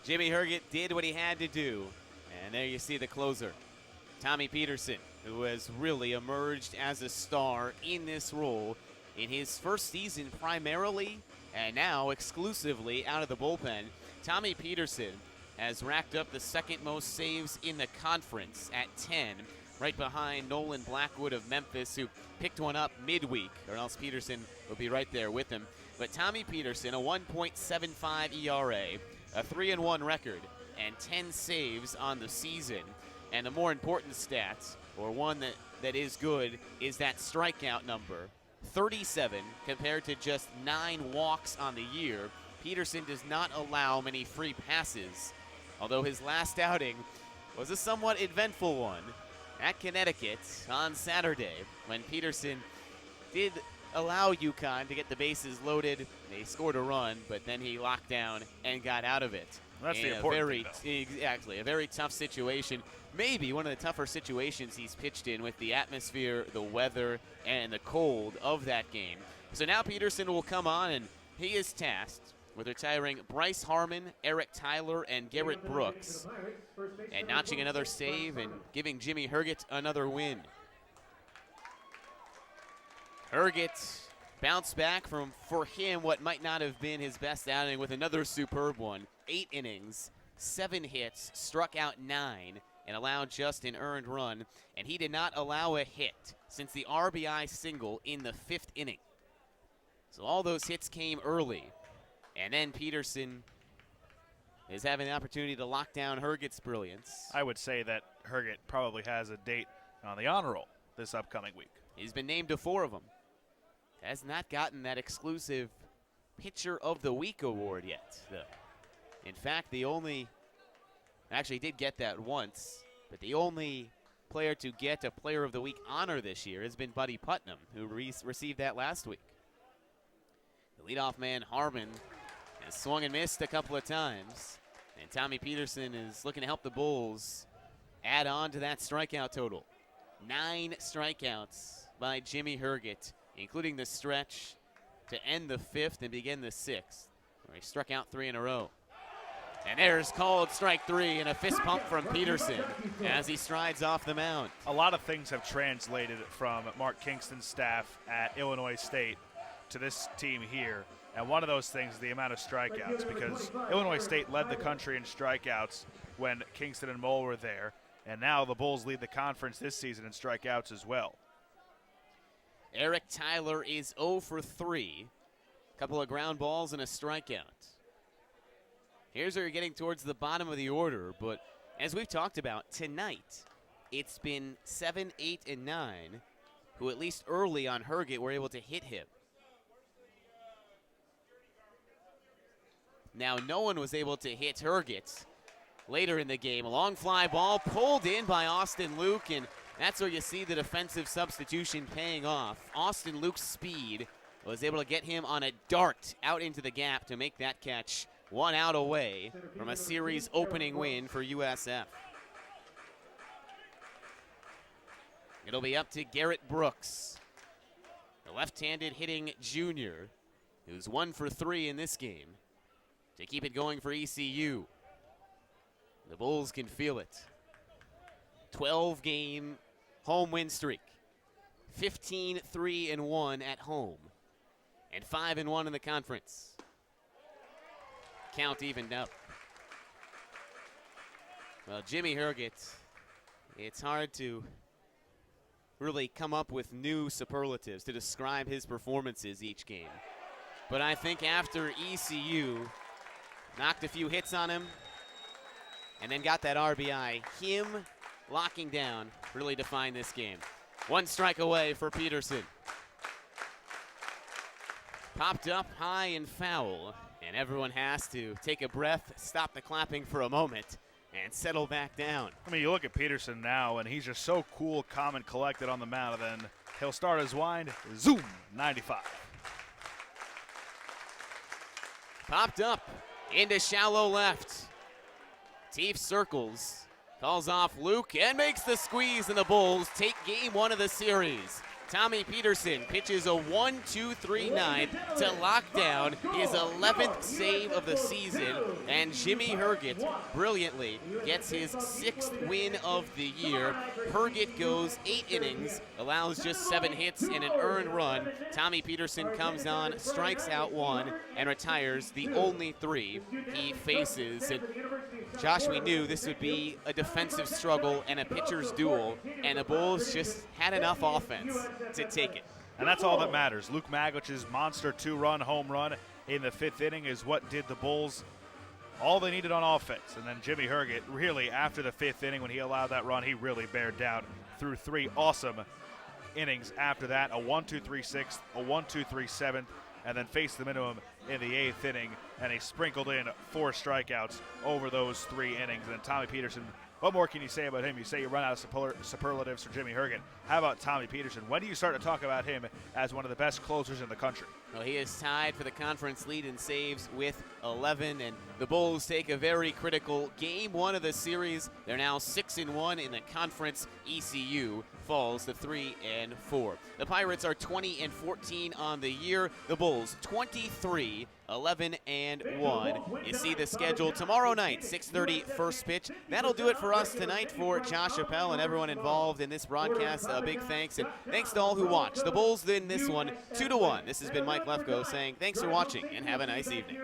Jimmy Herget did what he had to do, and there you see the closer. Tommy Peterson, who has really emerged as a star in this role in his first season primarily and now exclusively out of the bullpen. Tommy Peterson has racked up the second most saves in the conference at 10, right behind Nolan Blackwood of Memphis, who picked one up midweek, or else Peterson will be right there with him. But Tommy Peterson, a 1.75 ERA, a 3-1 record, and 10 saves on the season. And the more important stats, or one that is good, is that strikeout number. 37 compared to just 9 walks on the year. Peterson does not allow many free passes, although his last outing was a somewhat eventful one at Connecticut on Saturday when Peterson did allow UConn to get the bases loaded. They scored a run, but then he locked down and got out of it. Well, that's the important thing, though. Exactly, a very tough situation. Maybe one of the tougher situations he's pitched in with the atmosphere, the weather, and the cold of that game. So now Peterson will come on, and he is tasked with retiring Bryce Harmon, Eric Tyler, and Garrett Brooks, and notching another save and giving Jimmy Herget another win. Herget bounced back from, for him, what might not have been his best outing with another superb one. 8 innings, 7 hits, struck out 9, and allowed just an earned run. And he did not allow a hit since the RBI single in the 5th inning. So all those hits came early. And then Peterson is having the opportunity to lock down Herget's brilliance. I would say that Herget probably has a date on the honor roll this upcoming week. He's been named to 4 of them. Has not gotten that exclusive Pitcher of the Week award yet, though. In fact, actually did get that once, but the only player to get a Player of the Week honor this year has been Buddy Putnam, who received that last week. The leadoff man, Harmon, has swung and missed a couple of times, and Tommy Peterson is looking to help the Bulls add on to that strikeout total. 9 strikeouts by Jimmy Herget, including the stretch to end the 5th and begin the 6th, where he struck out 3 in a row. And there's called strike 3 and a fist pump from Peterson as he strides off the mound. A lot of things have translated from Mark Kingston's staff at Illinois State to this team here. And one of those things is the amount of strikeouts, because Illinois State led the country in strikeouts when Kingston and Mole were there. And now the Bulls lead the conference this season in strikeouts as well. Eric Tyler is 0 for 3. A couple of ground balls and a strikeout. Here's where you're getting towards the bottom of the order, but as we've talked about tonight, it's been 7, 8, and 9 who at least early on Herget were able to hit him. Now no one was able to hit Herget later in the game. A long fly ball pulled in by Austin Luke, and that's where you see the defensive substitution paying off. Austin Luke's speed was able to get him on a dart out into the gap to make that catch 1 out away from a series opening win for USF. It'll be up to Garrett Brooks, the left-handed hitting junior, who's 1 for 3 in this game, to keep it going for ECU. The Bulls can feel it. 12-game home win streak. 15-3-1 at home. And 5-1 in the conference. Count evened up. Well, Jimmy Herget, it's hard to really come up with new superlatives to describe his performances each game. But I think after ECU knocked a few hits on him and then got that RBI, him locking down really defined this game. 1 strike away for Peterson. Popped up high and foul, and everyone has to take a breath, stop the clapping for a moment, and settle back down. I mean, you look at Peterson now, and he's just so cool, calm, and collected on the mound, and then he'll start his wind, zoom, 95. Popped up into shallow left. Teef circles, calls off Luke, and makes the squeeze, and the Bulls take game 1 of the series. Tommy Peterson pitches a 1-2-3 ninth to lock down his 11th save of the season, and Jimmy Herget brilliantly gets his 6th win of the year. Herget goes 8 innings, allows just 7 hits and an earned run. Tommy Peterson comes on, strikes out 1, and retires the only 3 he faces. And Josh, we knew this would be a defensive struggle and a pitcher's duel, and the Bulls just had enough offense to take it. And that's all that matters. Luke Maglic's monster 2-run home run in the 5th inning is what did the Bulls all they needed on offense. And then Jimmy Herget, really, after the 5th inning when he allowed that run, he really bared down through 3 awesome innings after that. A 1-2-3 6th, a 1-2-3 7th, and then faced the minimum in the 8th inning, and he sprinkled in 4 strikeouts over those 3 innings. And then Tommy Peterson, what more can you say about him? You say you run out of superlatives for Jimmy Herget. How about Tommy Peterson? When do you start to talk about him as one of the best closers in the country? Well, he is tied for the conference lead in saves with 11, and the Bulls take a very critical game 1 of the series. They're now 6-1 in the conference. ECU falls to 3-4. The Pirates are 20-14 on the year. The Bulls 23-11-1. You see the schedule tomorrow night, 6:30 first pitch. That'll do it for us tonight. For Josh Appel and everyone involved in this broadcast, a big thanks, and thanks to all who watched. The Bulls win this one 2-1. This has been Mike Lefkoe saying thanks for watching and have a nice evening.